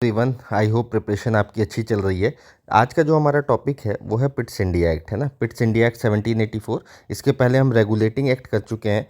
Even I hope preparation आपकी अच्छी चल रही है। आज का जो हमारा टॉपिक है वो है पिट्स इंडिया एक्ट, है ना। Pitt's India act 1784। इसके पहले हम रेगुलेटिंग एक्ट कर चुके हैं।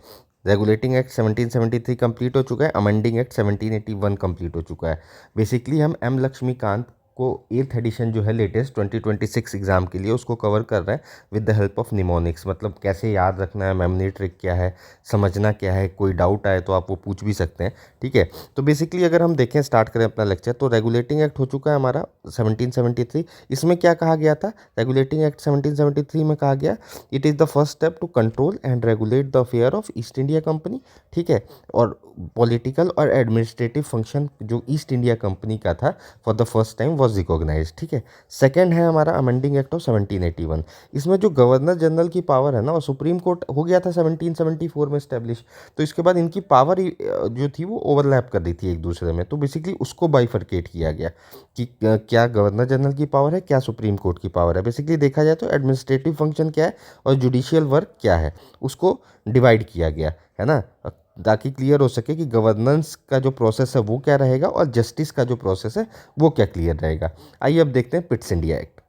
रेगुलेटिंग एक्ट 1773 कंप्लीट हो चुका है। अमेंडिंग एक्ट 1781 कंप्लीट हो चुका है। बेसिकली हम एम लक्ष्मीकांत को 8th एडिशन जो है लेटेस्ट 2026 एग्ज़ाम के लिए उसको कवर कर रहे हैं with the help of mnemonics. मतलब कैसे याद रखना है, मेमोरी ट्रिक क्या है, समझना क्या है, कोई डाउट आए तो आप वो पूछ भी सकते हैं, ठीक है। तो बेसिकली अगर हम देखें, स्टार्ट करें अपना लेक्चर, तो रेगुलेटिंग एक्ट हो चुका है हमारा 1773। इसमें क्या कहा गया था? रेगुलेटिंग एक्ट 1773 में कहा गया, it is the first step to control and regulate the affair of East India Company, ठीक है। और पॉलिटिकल और एडमिनिस्ट्रेटिव फंक्शन जो ईस्ट इंडिया कंपनी का था for the first time was recognise, ठीक है। सेकेंड है हमारा अमेंडिंग एक्ट ऑफ 1781। इसमें जो गवर्नर जनरल की पावर है ना, और सुप्रीम कोर्ट हो गया था 1774 में स्टैब्लिश, तो इसके बाद इनकी पावर जो थी वो ओवरलैप कर रही थी एक दूसरे में। तो बेसिकली उसको बाइफरकेट किया गया कि क्या गवर्नर जनरल की पावर है, क्या सुप्रीम कोर्ट की पावर है। बेसिकली देखा जाए तो एडमिनिस्ट्रेटिव फंक्शन क्या है और जुडिशियल वर्क क्या है, उसको डिवाइड किया गया, है ना, ताकि क्लियर हो सके कि गवर्नेंस का जो प्रोसेस है वो क्या रहेगा और जस्टिस का जो प्रोसेस है वो क्या क्लियर रहेगा। आइए अब देखते हैं Pitt's India act.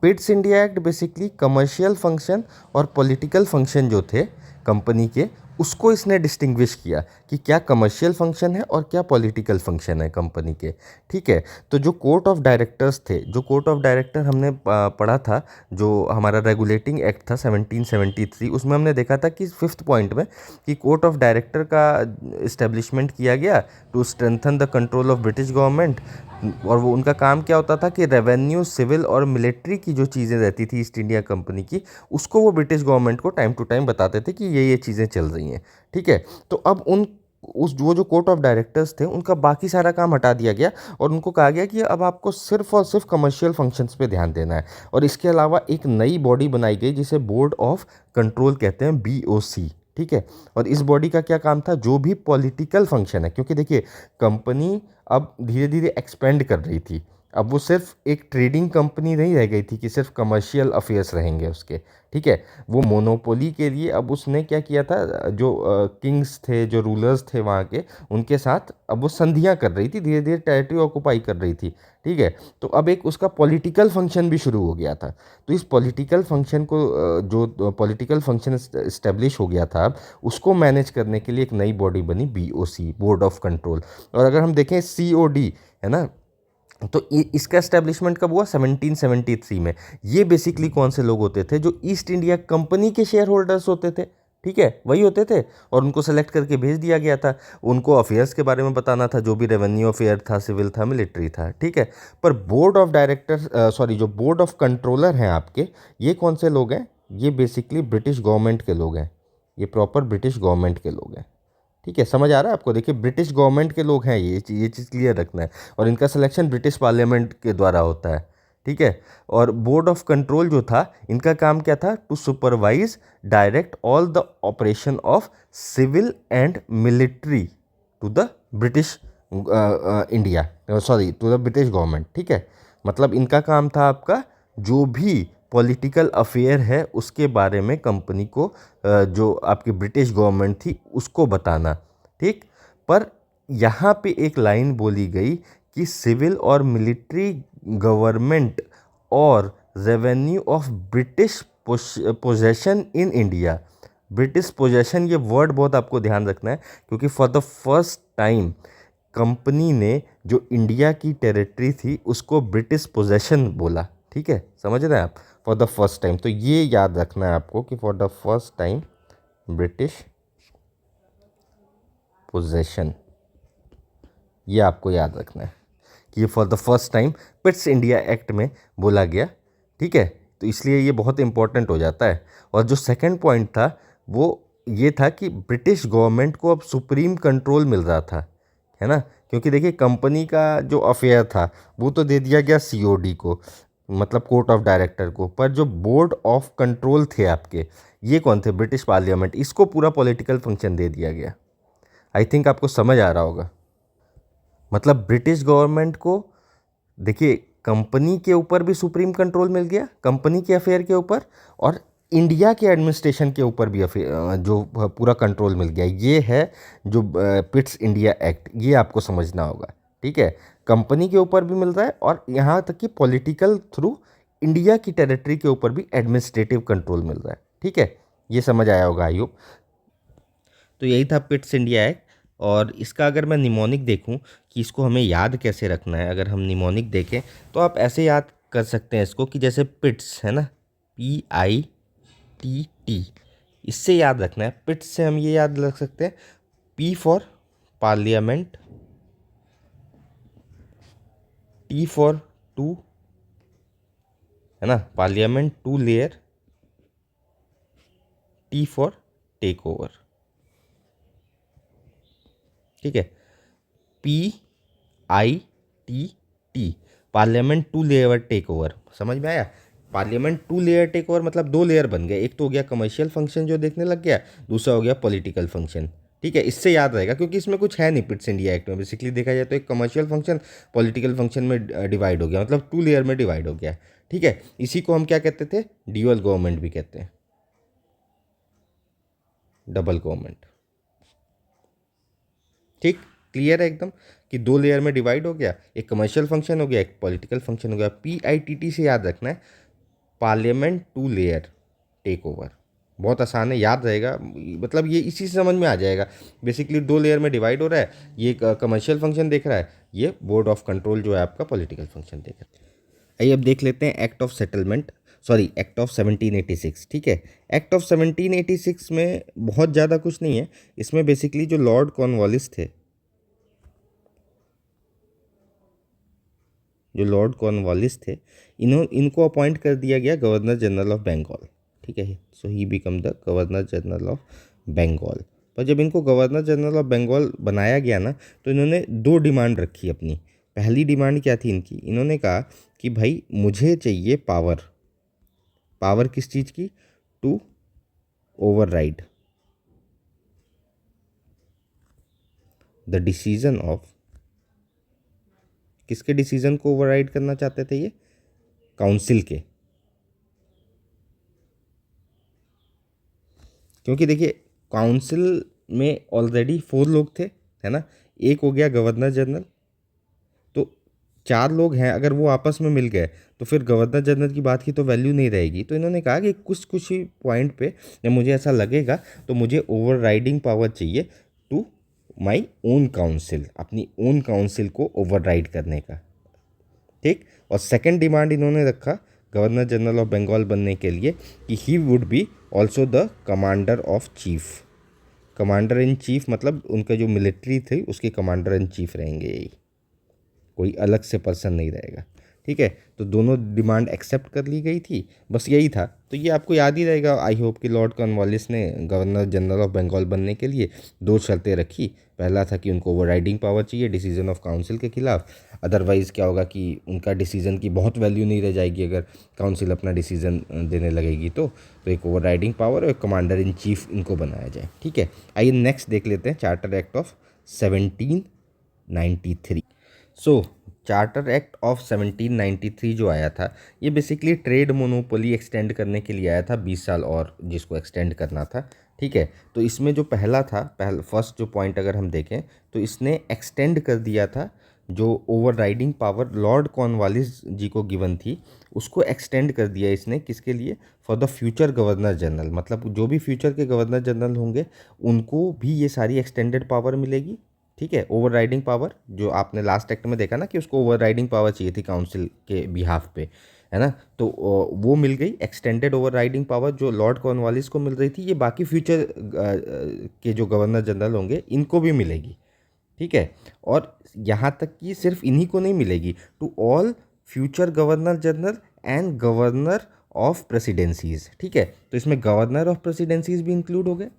Pitt's India act basically commercial function और पॉलिटिकल फंक्शन जो थे कंपनी के, उसको इसने डिस्टिंग्विश किया कि क्या कमर्शियल फंक्शन है और क्या पॉलिटिकल फंक्शन है कंपनी के, ठीक है। तो जो कोर्ट ऑफ डायरेक्टर्स थे, जो कोर्ट ऑफ डायरेक्टर हमने पढ़ा था, जो हमारा रेगुलेटिंग एक्ट था 1773, उसमें हमने देखा था कि 5th पॉइंट में कि कोर्ट ऑफ डायरेक्टर का इस्टेब्लिशमेंट किया गया to strengthen the control of British government. और वो उनका काम क्या होता था कि रेवेन्यू, सिविल और मिलिट्री की जो चीज़ें रहती थी ईस्ट इंडिया कंपनी की, उसको वो ब्रिटिश गवर्नमेंट को टाइम टू टाइम बताते थे कि ये चीज़ें चल रही हैं, ठीक है। तो अब वो जो कोर्ट ऑफ डायरेक्टर्स थे उनका बाकी सारा काम हटा दिया गया और उनको कहा गया कि अब आपको सिर्फ और सिर्फ कमर्शियल फंक्शंस पे ध्यान देना है। और इसके अलावा एक नई बॉडी बनाई गई जिसे बोर्ड ऑफ कंट्रोल कहते हैं, BOC, ठीक है। और इस बॉडी का क्या काम था? जो भी पॉलिटिकल फंक्शन है, क्योंकि देखिए कंपनी अब धीरे धीरे एक्सपेंड कर रही थी। अब वो सिर्फ एक ट्रेडिंग कंपनी नहीं रह गई थी कि सिर्फ कमर्शियल अफेयर्स रहेंगे उसके, ठीक है। वो मोनोपोली के लिए अब उसने क्या किया था, जो किंग्स थे, जो रूलर्स थे वहाँ के, उनके साथ अब वो संधियाँ कर रही थी, धीरे धीरे टेरिटरी ऑक्युपाई कर रही थी, ठीक है। तो अब एक उसका पॉलिटिकल फंक्शन भी शुरू हो गया था। तो इस पॉलिटिकल फंक्शन को जो पॉलिटिकल फंक्शन इस्टेब्लिश हो गया था, उसको मैनेज करने के लिए एक नई बॉडी बनी, BOC, बोर्ड ऑफ कंट्रोल। और अगर हम देखें COD, है ना, तो इसका एस्टेब्लिशमेंट कब हुआ? 1773 में। ये बेसिकली कौन से लोग होते थे? जो ईस्ट इंडिया कंपनी के शेयर होल्डर्स होते थे, ठीक है, वही होते थे। और उनको सेलेक्ट करके भेज दिया गया था। उनको अफेयर्स के बारे में बताना था, जो भी रेवेन्यू अफेयर था, सिविल था, मिलिट्री था, ठीक है। पर बोर्ड ऑफ डायरेक्टर जो बोर्ड ऑफ कंट्रोलर हैं आपके, ये कौन से लोग हैं? ये बेसिकली ब्रिटिश गवर्नमेंट के लोग हैं। ये प्रॉपर ब्रिटिश गवर्नमेंट के लोग हैं, ठीक है। समझ आ रहा है आपको? देखिए ब्रिटिश गवर्नमेंट के लोग हैं, ये चीज़ क्लियर रखना है। और इनका सिलेक्शन ब्रिटिश पार्लियामेंट के द्वारा होता है, ठीक है। और बोर्ड ऑफ कंट्रोल जो था, इनका काम क्या था? To supervise, direct all the operation of civil and military to the British India, sorry, to the British government, ठीक है। मतलब इनका काम था आपका जो भी पॉलिटिकल अफेयर है उसके बारे में कंपनी को, जो आपकी ब्रिटिश गवर्नमेंट थी उसको बताना, ठीक। पर यहाँ पे एक लाइन बोली गई कि सिविल और मिलिट्री गवर्नमेंट और revenue of British possession in India. British possession, ये वर्ड बहुत आपको ध्यान रखना है, क्योंकि for the first time company ने जो इंडिया की टेरिटरी थी उसको ब्रिटिश पोजेशन बोला, ठीक है। समझ रहे हैं आप? फॉर द फर्स्ट टाइम, तो ये याद रखना है आपको कि for the first time British possession, ये आपको याद रखना है कि ये for the first time Pitt's India act में बोला गया, ठीक है। तो इसलिए ये बहुत इंपॉर्टेंट हो जाता है। और जो सेकंड पॉइंट था वो ये था कि ब्रिटिश गवर्नमेंट को अब सुप्रीम कंट्रोल मिल रहा था, है ना। क्योंकि देखिए कंपनी का जो अफेयर था वो तो दे दिया गया COD को, मतलब कोर्ट ऑफ डायरेक्टर को, पर जो बोर्ड ऑफ कंट्रोल थे आपके, ये कौन थे? British parliament. इसको पूरा पॉलिटिकल फंक्शन दे दिया गया। आई थिंक आपको समझ आ रहा होगा। मतलब ब्रिटिश गवर्नमेंट को, देखिए, कंपनी के ऊपर भी सुप्रीम कंट्रोल मिल गया, कंपनी के अफेयर के ऊपर, और इंडिया के एडमिनिस्ट्रेशन के ऊपर भी जो पूरा कंट्रोल मिल गया। ये है जो पिट्स इंडिया एक्ट, ये आपको समझना होगा, ठीक है, कंपनी के ऊपर भी मिल रहा है और यहाँ तक कि पॉलिटिकल थ्रू इंडिया की टेरिटरी के ऊपर भी एडमिनिस्ट्रेटिव कंट्रोल मिल रहा है। ठीक है, ये समझ आया होगा आई होप। तो यही था पिट्स इंडिया एक्ट। और इसका अगर मैं निमोनिक देखूं कि इसको हमें याद कैसे रखना है, अगर हम निमोनिक देखें तो आप ऐसे याद कर सकते हैं इसको कि जैसे पिट्स है ना, PITT, इससे याद रखना है। पिट्स से हम ये याद रख सकते हैं, P for parliament, T for two, है ना, parliament two layer, T for take over. ठीक है, PITT, parliament two layer take over, समझ में आया। Parliament two layer take over मतलब दो लेयर बन गए, एक तो हो गया कमर्शियल फंक्शन जो देखने लग गया, दूसरा हो गया पॉलिटिकल फंक्शन। ठीक है, इससे याद रहेगा क्योंकि इसमें कुछ है नहीं पिट्स इंडिया एक्ट में। बेसिकली देखा जाए तो एक कमर्शियल फंक्शन पॉलिटिकल फंक्शन में डिवाइड हो गया, मतलब टू लेयर में डिवाइड हो गया। ठीक है, इसी को हम क्या कहते थे, ड्यूअल गवर्नमेंट भी कहते हैं, डबल गवर्नमेंट। ठीक, क्लियर है एकदम कि दो लेयर में डिवाइड हो गया, एक कमर्शियल फंक्शन हो गया, एक पॉलिटिकल फंक्शन हो गया। PITT से याद रखना है, parliament two layer take over. बहुत आसान है, याद रहेगा, मतलब ये इसी से समझ में आ जाएगा। बेसिकली दो लेयर में डिवाइड हो रहा है, ये कमर्शियल फंक्शन देख रहा है, ये बोर्ड ऑफ कंट्रोल जो है आपका पॉलिटिकल फंक्शन देख रहा है। आइए अब देख लेते हैं act of settlement, sorry act of 1786। ठीक है, एक्ट ऑफ 1786 में बहुत ज़्यादा कुछ नहीं है। इसमें बेसिकली जो लॉर्ड कॉर्नवालिस थे, जो लॉर्ड कॉर्नवालिस थे, इनको अपॉइंट कर दिया गया गवर्नर जनरल ऑफ बंगाल। ठीक है, so he become the governor general of Bengal. पर जब इनको गवर्नर जनरल ऑफ बंगाल बनाया गया ना, तो इन्होंने दो डिमांड रखी अपनी। पहली डिमांड क्या थी इनकी, इन्होंने कहा कि भाई मुझे चाहिए पावर। पावर किस चीज़ की, to override the decision of, किसके डिसीजन को ओवरराइड करना चाहते थे ये, काउंसिल के। क्योंकि देखिए काउंसिल में ऑलरेडी 4 लोग थे, है ना, एक हो गया गवर्नर जनरल, तो 4 लोग हैं, अगर वो आपस में मिल गए तो फिर गवर्नर जनरल की बात की तो वैल्यू नहीं रहेगी। तो इन्होंने कहा कि कुछ कुछ ही पॉइंट पे जब मुझे ऐसा लगेगा तो मुझे ओवर राइडिंग पावर चाहिए टू माई ओन काउंसिल, अपनी ओन काउंसिल को ओवर राइड करने का। ठीक, और सेकंड डिमांड इन्होंने रखा गवर्नर जनरल ऑफ बंगाल बनने के लिए कि he would be also the commander of chief. Commander in chief मतलब उनका जो मिलिट्री थी उसके कमांडर इन चीफ रहेंगे यही, कोई अलग से पर्सन नहीं रहेगा। ठीक है, तो दोनों डिमांड एक्सेप्ट कर ली गई थी, बस यही था। तो ये आपको याद ही रहेगा आई होप कि लॉर्ड कॉर्नवालिस ने गवर्नर जनरल ऑफ बंगाल बनने के लिए 2 शर्तें रखी। पहला था कि उनको ओवरराइडिंग पावर चाहिए डिसीजन ऑफ काउंसिल के खिलाफ, अदरवाइज़ क्या होगा कि उनका डिसीजन की बहुत वैल्यू नहीं रह जाएगी अगर काउंसिल अपना डिसीजन देने लगेगी। तो एक ओवरराइडिंग पावर और एक कमांडर इन चीफ इनको बनाया जाए। ठीक है, आइए नेक्स्ट देख लेते हैं charter act of 1793। So charter act of 1793 जो आया था, ये बेसिकली ट्रेड मोनोपोली एक्सटेंड करने के लिए आया था, 20 साल और जिसको एक्सटेंड करना था। ठीक है, तो इसमें जो पहला था, फर्स्ट जो पॉइंट अगर हम देखें तो इसने एक्सटेंड कर दिया था जो overriding power Lord Cornwallis ji को गिवन थी, उसको एक्सटेंड कर दिया इसने, किसके लिए, for the future governor general, मतलब जो भी फ्यूचर के गवर्नर जनरल होंगे उनको भी ये सारी एक्सटेंडेड पावर मिलेगी। ठीक है, ओवर राइडिंग पावर जो आपने लास्ट एक्ट में देखा ना कि उसको ओवर राइडिंग पावर चाहिए थी काउंसिल के बिहाफ पे, है ना, तो वो मिल गई। एक्सटेंडेड ओवर राइडिंग पावर जो लॉर्ड कॉर्नवालिस को मिल रही थी, ये बाकी फ्यूचर के जो गवर्नर जनरल होंगे इनको भी मिलेगी। ठीक है, और यहाँ तक कि सिर्फ इन्हीं को नहीं मिलेगी, to all future governor general and governor of presidencies. ठीक है, तो इसमें गवर्नर ऑफ प्रेसिडेंसीज भी इंक्लूड हो गए,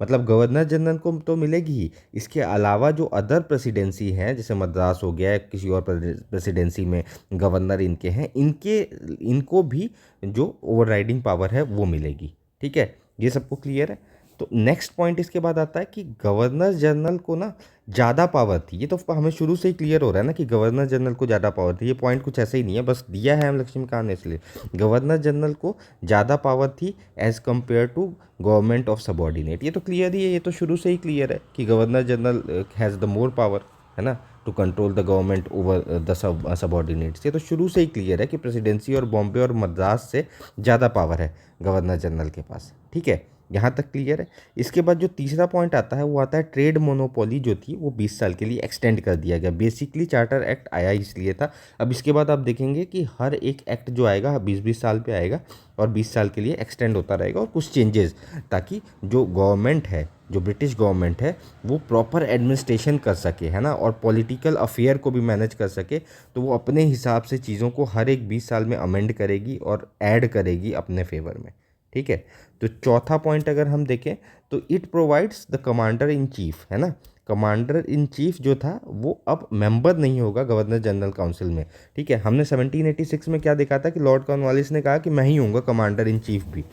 मतलब गवर्नर जनरल को तो मिलेगी ही, इसके अलावा जो अदर प्रेसिडेंसी हैं जैसे मद्रास हो गया, किसी और प्रेसिडेंसी में गवर्नर इनके हैं, इनको भी जो ओवरराइडिंग पावर है वो मिलेगी। ठीक है, ये सबको क्लियर है। तो नेक्स्ट पॉइंट इसके बाद आता है कि गवर्नर जनरल को ना ज़्यादा पावर थी। ये तो हमें शुरू से ही क्लियर हो रहा है ना कि गवर्नर जनरल को ज़्यादा पावर थी, ये पॉइंट कुछ ऐसे ही नहीं है, बस दिया है हम लक्ष्मीकांत ने इसलिए। गवर्नर जनरल को ज़्यादा पावर थी as compared to government of subordinate. ये तो क्लियर ही है, ये तो शुरू से ही क्लियर है कि governor general has the more power, है ना। To control the government over the subordinates. ये तो शुरू से ही क्लियर है कि प्रेसिडेंसी और बॉम्बे और मद्रास से ज़्यादा पावर है गवर्नर जनरल के पास। ठीक है, यहाँ तक क्लियर है। इसके बाद जो तीसरा पॉइंट आता है वो आता है ट्रेड मोनोपोली जो थी वो 20 साल के लिए एक्सटेंड कर दिया गया। बेसिकली चार्टर एक्ट आया इसलिए था। अब इसके बाद आप देखेंगे कि हर एक एक्ट जो आएगा 20-20 साल पे आएगा और 20 साल के लिए एक्सटेंड होता रहेगा और कुछ चेंजेस, ताकि जो गवर्नमेंट है, जो ब्रिटिश गवर्नमेंट है, वो प्रॉपर एडमिनिस्ट्रेशन कर सके, है ना, और पॉलिटिकल अफेयर को भी मैनेज कर सके। तो वो अपने हिसाब से चीज़ों को हर एक 20 साल में अमेंड करेगी और ऐड करेगी अपने फेवर में। ठीक है, तो चौथा पॉइंट अगर हम देखें तो it provides the commander in chief, है ना। कमांडर इन चीफ जो था वो अब मेंबर नहीं होगा गवर्नर जनरल काउंसिल में। ठीक है, हमने 1786 में क्या देखा था कि लॉर्ड कॉर्नवालिस ने कहा कि मैं ही हूँगा कमांडर इन चीफ भी।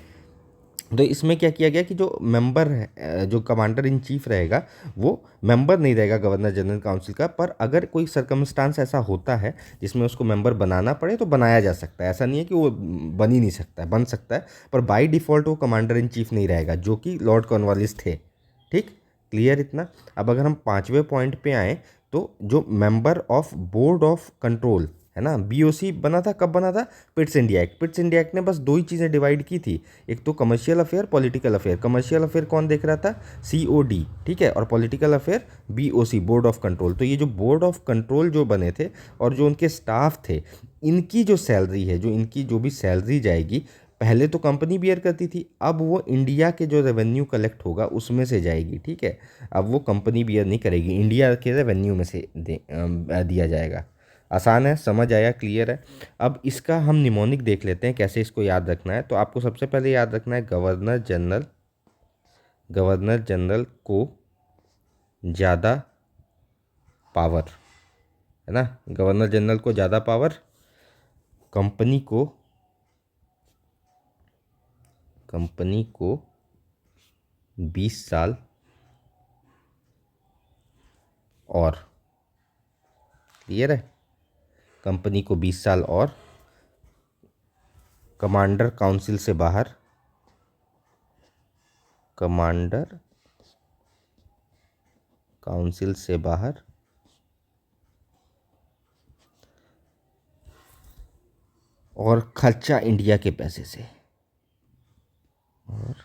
तो इसमें क्या किया गया कि जो मेंबर है, जो कमांडर इन चीफ रहेगा, वो मेंबर नहीं रहेगा गवर्नर जनरल काउंसिल का। पर अगर कोई सर्कमस्टांस ऐसा होता है जिसमें उसको मेंबर बनाना पड़े तो बनाया जा सकता है। ऐसा नहीं है कि वो बन ही नहीं सकता है, बन सकता है, पर बाय डिफ़ॉल्ट वो कमांडर इन चीफ नहीं रहेगा, जो कि लॉर्ड कॉर्नवालिस थे। ठीक, क्लियर इतना। अब अगर हम पाँचवें पॉइंट पे आएँ तो जो member of board of control, है ना, बीओसी बना था, कब बना था? Pitt's India act. Pitt's India act ने बस दो ही चीज़ें डिवाइड की थी, एक तो commercial affair, political affair. Commercial affair कौन देख रहा था? सीओडी। ठीक है, और political affair BOC, board of control. तो ये जो बोर्ड ऑफ कंट्रोल जो बने थे और जो उनके स्टाफ थे, इनकी जो सैलरी है, जो इनकी जो भी सैलरी जाएगी, पहले तो कंपनी बियर करती थी, अब वो इंडिया के जो रेवेन्यू कलेक्ट होगा उसमें से जाएगी। ठीक है, अब वो कंपनी बियर नहीं करेगी, इंडिया के रेवेन्यू में से दिया जाएगा। आसान है, समझ आया, क्लियर है। अब इसका हम निमोनिक देख लेते हैं कैसे इसको याद रखना है। तो आपको सबसे पहले याद रखना है गवर्नर जनरल, गवर्नर जनरल को ज़्यादा पावर, है ना, गवर्नर जनरल को ज़्यादा पावर, कंपनी को 20 साल और, क्लियर है, कंपनी को 20 साल और, कमांडर काउंसिल से बाहर, कमांडर काउंसिल से बाहर, और खर्चा इंडिया के पैसे से। और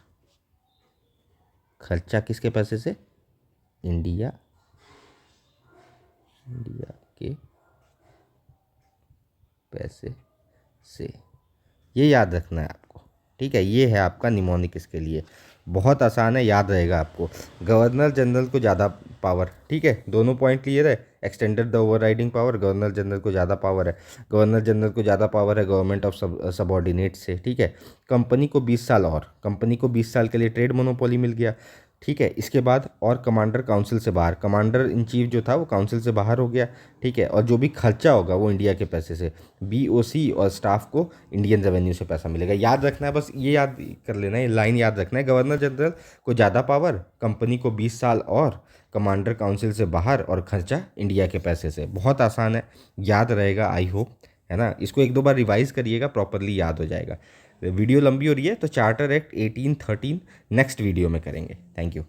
खर्चा किसके पैसे से? इंडिया के पैसे से। ये याद रखना है आपको। ठीक है, ये है आपका निमोनिक इसके लिए। बहुत आसान है, याद रहेगा आपको। गवर्नर जनरल को ज़्यादा पावर। ठीक है, दोनों पॉइंट क्लियर है। Extended the overriding power, governor general को ज़्यादा पावर है। गवर्नर जनरल को ज़्यादा पावर है गवर्नमेंट ऑफ सबॉर्डिनेट से। ठीक है, कंपनी को 20 साल और, कंपनी को 20 साल के लिए ट्रेड मोनोपोली मिल गया। ठीक है, इसके बाद और कमांडर काउंसिल से बाहर, कमांडर इन चीफ जो था वो काउंसिल से बाहर हो गया। ठीक है, और जो भी खर्चा होगा वो इंडिया के पैसे से। बीओसी और स्टाफ को इंडियन रेवेन्यू से पैसा मिलेगा। याद रखना है, बस ये याद कर लेना है, ये लाइन याद रखना है। गवर्नर जनरल को ज़्यादा पावर, कंपनी को 20 साल और, कमांडर काउंसिल से बाहर, और खर्चा इंडिया के पैसे से। बहुत आसान है, याद रहेगा, आई होप, है ना। इसको एक दो बार रिवाइज करिएगा, प्रॉपरली याद हो जाएगा। वीडियो लंबी हो रही है तो चार्टर एक्ट 1813 नेक्स्ट वीडियो में करेंगे। Thank you.